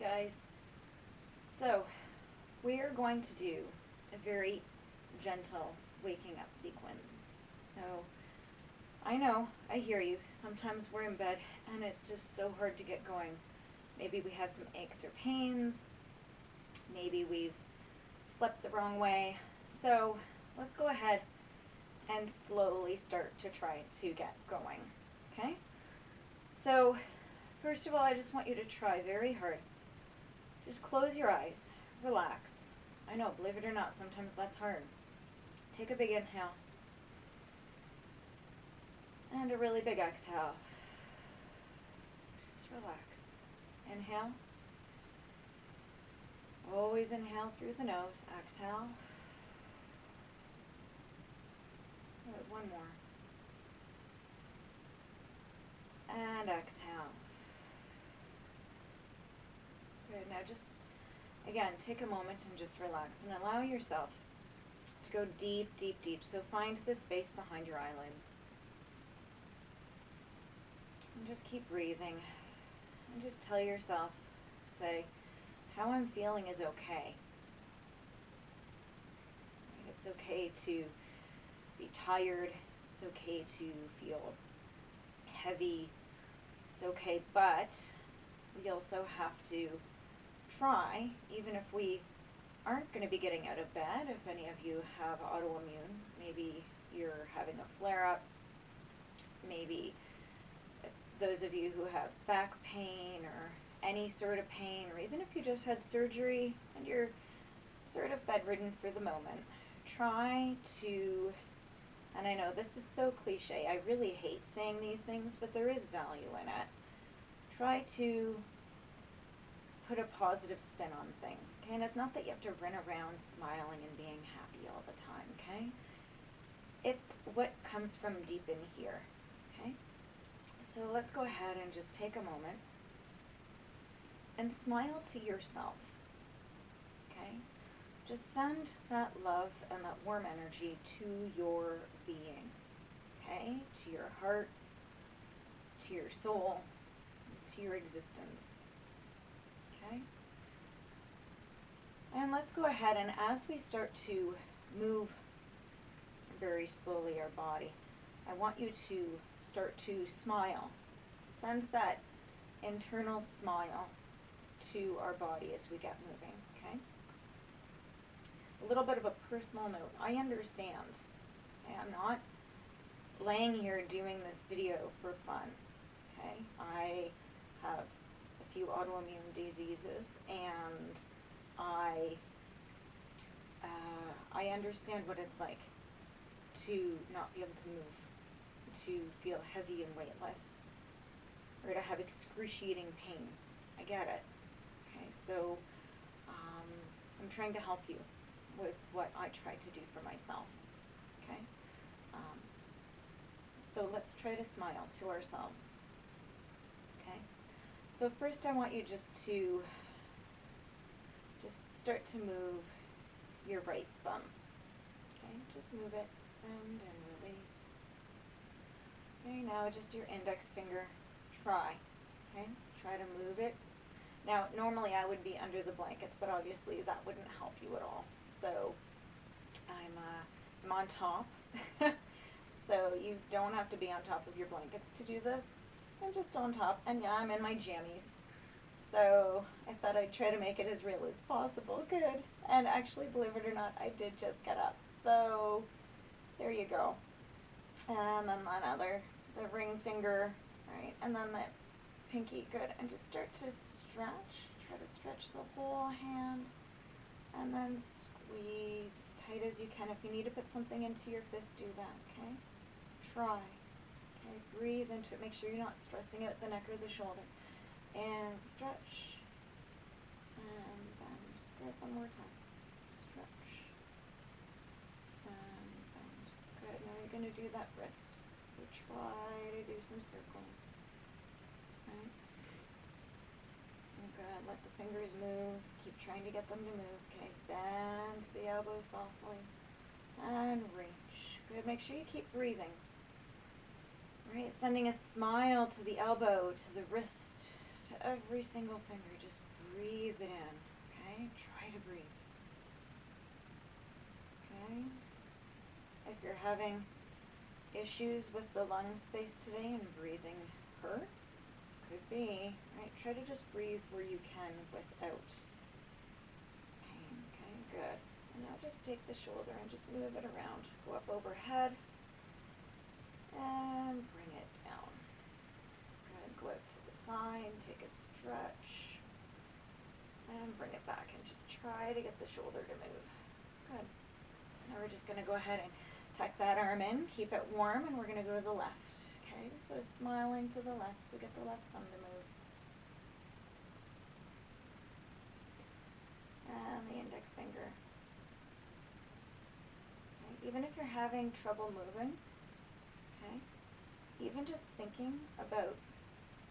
guys. So we're going to do a very gentle waking up sequence. So I know, I hear you. Sometimes we're in bed and it's just so hard to get going. Maybe we have some aches or pains. Maybe we've slept the wrong way. So let's go ahead and slowly start to try to get going, okay? So first of all, I just want you to try very hard. Just close your eyes, relax. I know, believe it or not, sometimes that's hard. Take a big inhale and a really big exhale. Just relax. Inhale. Always inhale through the nose. Exhale. Good, one more. And exhale. Good, now just, again, take a moment and just relax and allow yourself to go deep, deep, deep. So find the space behind your eyelids. And just keep breathing. And just tell yourself, say, how I'm feeling is okay. It's okay to be tired. It's okay to feel heavy. It's okay, but we also have to try, even if we aren't going to be getting out of bed. If any of you have autoimmune, maybe you're having a flare-up, maybe those of you who have back pain or any sort of pain, or even if you just had surgery and you're sort of bedridden for the moment, try to, and I know this is so cliche, I really hate saying these things, but there is value in it. Try to put a positive spin on things, okay? And it's not that you have to run around smiling and being happy all the time, okay? It's what comes from deep in here, okay? So let's go ahead and just take a moment and smile to yourself, okay? Just send that love and that warm energy to your being, okay? To your heart, to your soul, to your existence, okay? And let's go ahead, and as we start to move very slowly our body, I want you to start to smile. Send that internal smile to our body as we get moving, okay? A little bit of a personal note. I understand, okay? I'm not laying here doing this video for fun, okay? I have a few autoimmune diseases, and I understand what it's like to not be able to move, to feel heavy and weightless, or to have excruciating pain. I get it. Okay, so I'm trying to help you with what I try to do for myself. Okay, so let's try to smile to ourselves. Okay, so first I want you just to start to move your right thumb. Okay, just move it, bend and release. Okay, now just your index finger, try. Okay, try to move it. Now, normally I would be under the blankets, but obviously that wouldn't help you at all. So I'm on top. So you don't have to be on top of your blankets to do this. I'm just on top, and yeah, I'm in my jammies. So I thought I'd try to make it as real as possible. Good. And actually, believe it or not, I did just get up. So there you go. And then the ring finger, right? And then the pinky, good. And just start to stretch. Try to stretch the whole hand. And then squeeze as tight as you can. If you need to put something into your fist, do that, okay? Try. Okay, breathe into it. Make sure you're not stressing out the neck or the shoulder. And stretch. And bend. Good, one more time. Stretch. And bend. Good, now you're going to do that wrist. So try to do some circles. Right? Good, let the fingers move. Keep trying to get them to move. Okay, bend the elbow softly. And reach. Good, make sure you keep breathing. Right, sending a smile to the elbow, to the wrist, to every single finger. Just breathe it in, okay? Try to breathe, okay? If you're having issues with the lung space today and breathing hurts, could be, right? Try to just breathe where you can without pain, okay? Good. And now just take the shoulder and just move it around. Go up overhead and bring it down. Good. Go out to the side, take a stretch, and bring it back and just try to get the shoulder to move. Good. Now we're just going to go ahead and tuck that arm in, keep it warm, and we're going to go to the left. Okay, so smiling to the left, so get the left thumb to move. And the index finger. Okay, even if you're having trouble moving, okay, even just thinking about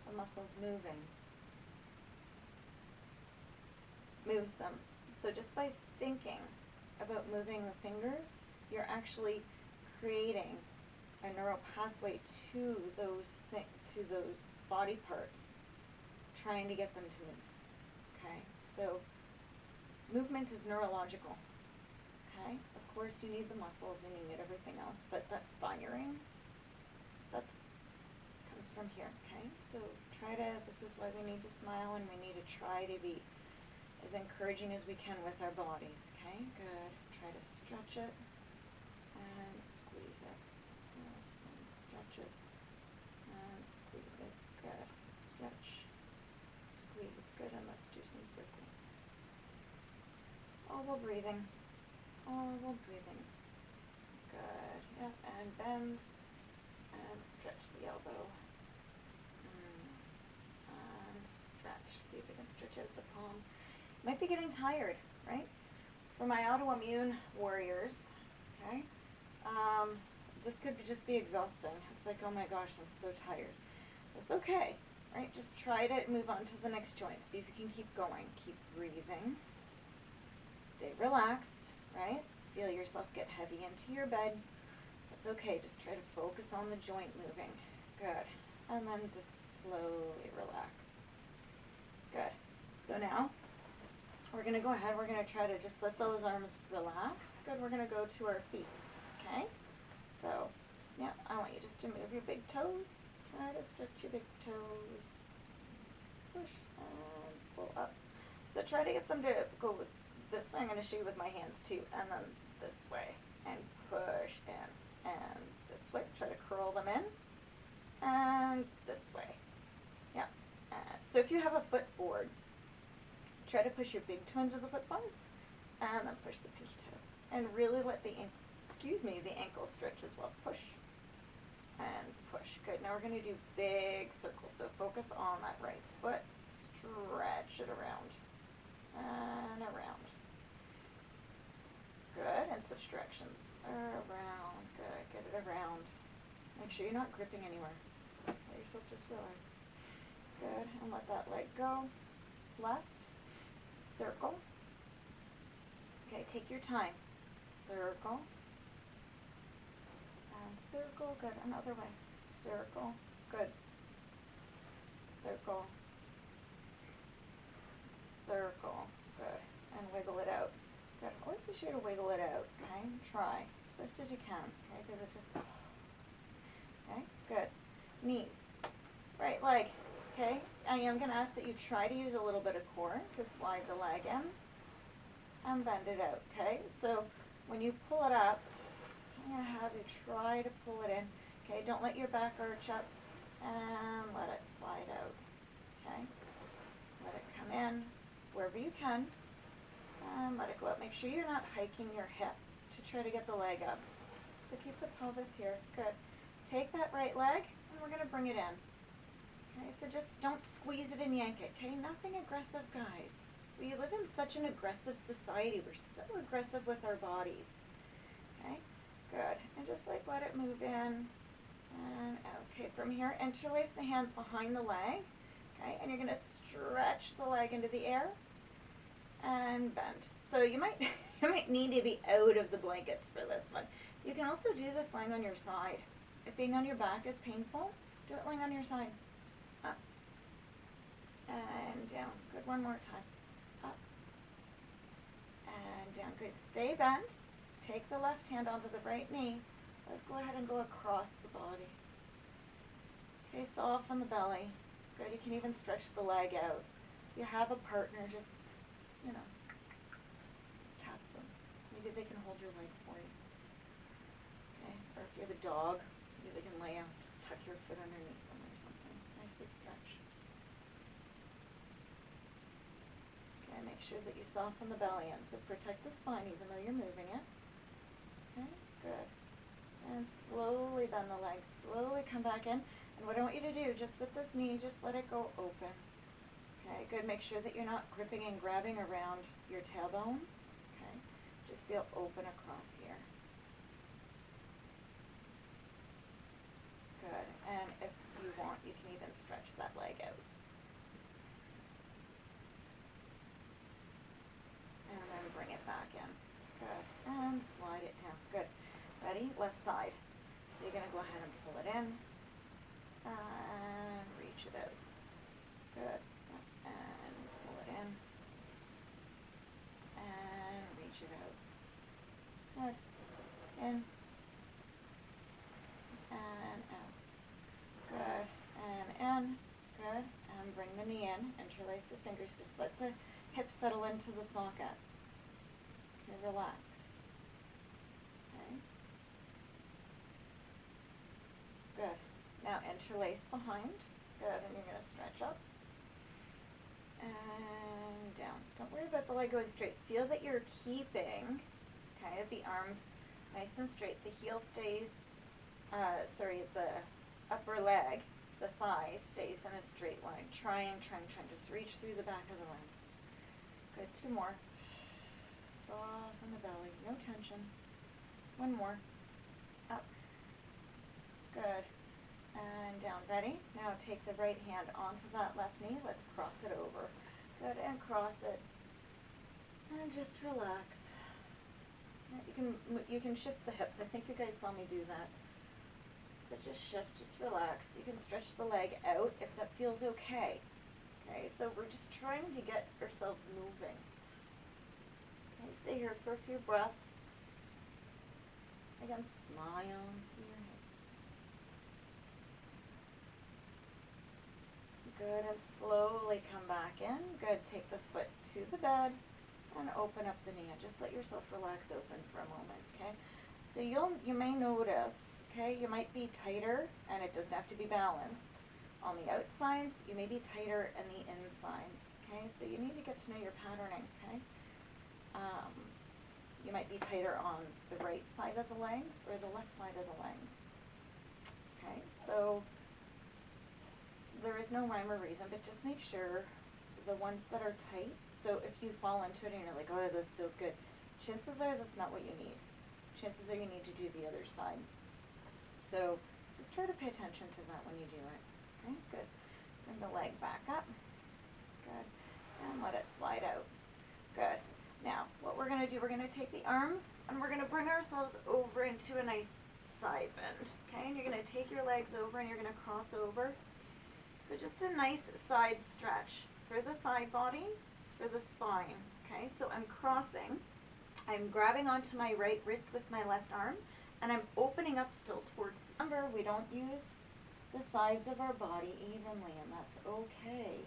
the muscles moving moves them. So just by thinking about moving the fingers, you're actually creating a neural pathway to those body parts, trying to get them to move. Okay, so movement is neurological. Okay, of course you need the muscles and you need everything else, but that firing, that comes from here. Okay, so this is why we need to smile and we need to try to be as encouraging as we can with our bodies. Okay, good. Try to stretch it and squeeze it. Good. And stretch it and squeeze it. Good. Stretch, squeeze. Good. And let's do some circles. All while breathing. All while breathing. Good. Yep. And bend and stretch the elbow. And stretch. See if we can stretch out the palm. Might be getting tired, right? For my autoimmune warriors, okay, this could just be exhausting. It's like, oh my gosh, I'm so tired. That's okay, right? Just try to move on to the next joint. See if you can keep going. Keep breathing. Stay relaxed, right? Feel yourself get heavy into your bed. That's okay. Just try to focus on the joint moving. Good. And then just slowly relax. Good. So now, we're going to go ahead, we're going to try to just let those arms relax. Good, we're going to go to our feet, okay? So, yeah, I want you just to move your big toes. Try to stretch your big toes. Push and pull up. So try to get them to go this way. I'm going to show you with my hands too. And then this way. And push in. And this way. Try to curl them in. And this way. Yeah. So if you have a footboard, try to push your big toe into the foot bone, and then push the pinky toe. And really let the ankle stretch as well. Push and push. Good. Now we're going to do big circles. So focus on that right foot. Stretch it around and around. Good. And switch directions. Around. Good. Get it around. Make sure you're not gripping anywhere. Let yourself just relax. Good. And let that leg go. Left. Circle. Okay, take your time. Circle. And circle. Good. Another way. Circle. Good. Circle. Circle. Good. And wiggle it out. Good. Always be sure to wiggle it out. Okay? Try. As best as you can. Okay? Because it just... Okay? Good. Knees. Right leg. Okay? I am going to ask that you try to use a little bit of core to slide the leg in. And bend it out, okay? So when you pull it up, I'm going to have you try to pull it in, okay? Don't let your back arch up, and let it slide out, okay? Let it come in wherever you can, and let it go up. Make sure you're not hiking your hip to try to get the leg up. So keep the pelvis here, good. Take that right leg, and we're going to bring it in. Okay, so just don't squeeze it and yank it, okay? Nothing aggressive, guys. We live in such an aggressive society. We're so aggressive with our bodies. Okay, good. And just like let it move in and out. Okay, from here, interlace the hands behind the leg. Okay, and you're going to stretch the leg into the air and bend. So you might need to be out of the blankets for this one. You can also do this lying on your side. If being on your back is painful, do it lying on your side. Up and down. Good, one more time. and down. Good. Stay bent. Take the left hand onto the right knee. Let's go ahead and go across the body. Okay, soften the belly. Good. You can even stretch the leg out. If you have a partner, just, tap them. Maybe they can hold your leg for you. Okay, or if you have a dog, maybe they can lay out, just tuck your foot underneath them or something. Nice big stretch. Okay, make sure that you soften the belly in. So protect the spine even though you're moving it. Okay, good. And slowly bend the legs. Slowly come back in. And what I want you to do, just with this knee, just let it go open. Okay, good. Make sure that you're not gripping and grabbing around your tailbone. Okay, just feel open across here. Good. And if you want, you can even stretch that leg out. And then bring it back in. Good. And slide it down. Good. Ready? Left side. So you're going to go ahead and pull it in. And reach it out. Good. And pull it in. And reach it out. Good. In. And out. Good. And in. Good. And bring the knee in. Interlace the fingers. Just let the hips settle into the socket. Okay, relax. Okay. Good. Now interlace behind. Good. And you're going to stretch up. And down. Don't worry about the leg going straight. Feel that you're keeping, okay, the arms nice and straight. The heel stays, the upper leg, the thigh stays in a straight line. Trying. Just reach through the back of the leg. Good. 2 more. Soften the belly. No tension. 1 more. Up. Good. And down. Ready? Now take the right hand onto that left knee. Let's cross it over. Good. And cross it. And just relax. You can shift the hips. I think you guys saw me do that. But just shift. Just relax. You can stretch the leg out if that feels okay. Okay. So we're just trying to get ourselves moving. Okay. Stay here for a few breaths. Again, smile to your hips. Good, and slowly come back in. Good, take the foot to the bed and open up the knee. And just let yourself relax open for a moment, okay? So you may notice, okay, you might be tighter, and it doesn't have to be balanced. On the outsides, you may be tighter in the insides, okay? So you need to get to know your patterning, okay? You might be tighter on the right side of the legs or the left side of the legs, okay? So there is no rhyme or reason, but just make sure the ones that are tight, so if you fall into it and you're like, oh, this feels good, chances are that's not what you need. Chances are you need to do the other side. So just try to pay attention to that when you do it. Okay, good. Bring the leg back up. Good. And let it slide out. Good. Now, what we're going to do, we're going to take the arms and we're going to bring ourselves over into a nice side bend. Okay, and you're going to take your legs over and you're going to cross over. So just a nice side stretch for the side body, for the spine. Okay, so I'm crossing. I'm grabbing onto my right wrist with my left arm, and I'm opening up still towards the remember, we don't use the sides of our body evenly, and that's okay.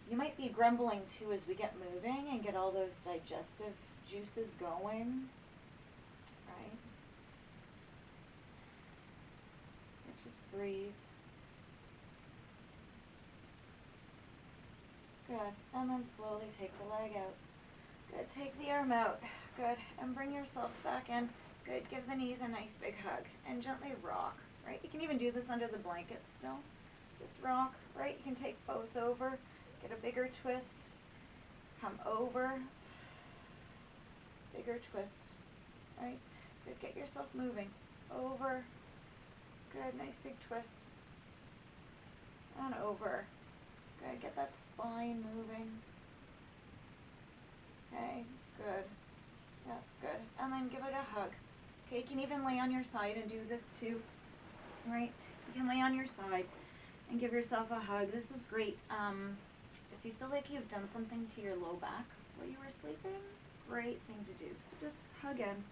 You might be grumbling too as we get moving and get all those digestive juices going, right? And just breathe. Good. And then slowly take the leg out. Good. Take the arm out. Good. And bring yourselves back in. Good. Give the knees a nice big hug. And gently rock. Right? You can even do this under the blanket still. Just rock. Right? You can take both over. Get a bigger twist. Come over. Bigger twist. Right? Good. Get yourself moving. Over. Good. Nice big twist. And over. Good. Get that spine moving. Okay, good. Yeah, good. And then give it a hug. Okay, you can even lay on your side and do this too. Right? You can lay on your side and give yourself a hug. This is great. If you feel like you've done something to your low back while you were sleeping, great thing to do. So just hug in.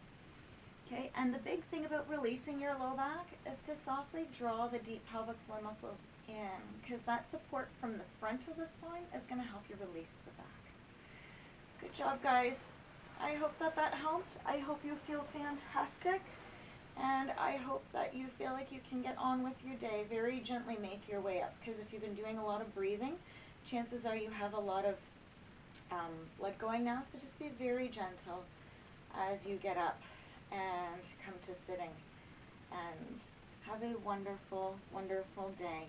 Okay, and the big thing about releasing your low back is to softly draw the deep pelvic floor muscles in, because that support from the front of the spine is going to help you release the back. Good job, guys. I hope that that helped. I hope you feel fantastic, and I hope that you feel like you can get on with your day. Very gently make your way up, because if you've been doing a lot of breathing, chances are you have a lot of blood going now, so just be very gentle as you get up and come to sitting, and have a wonderful, wonderful day.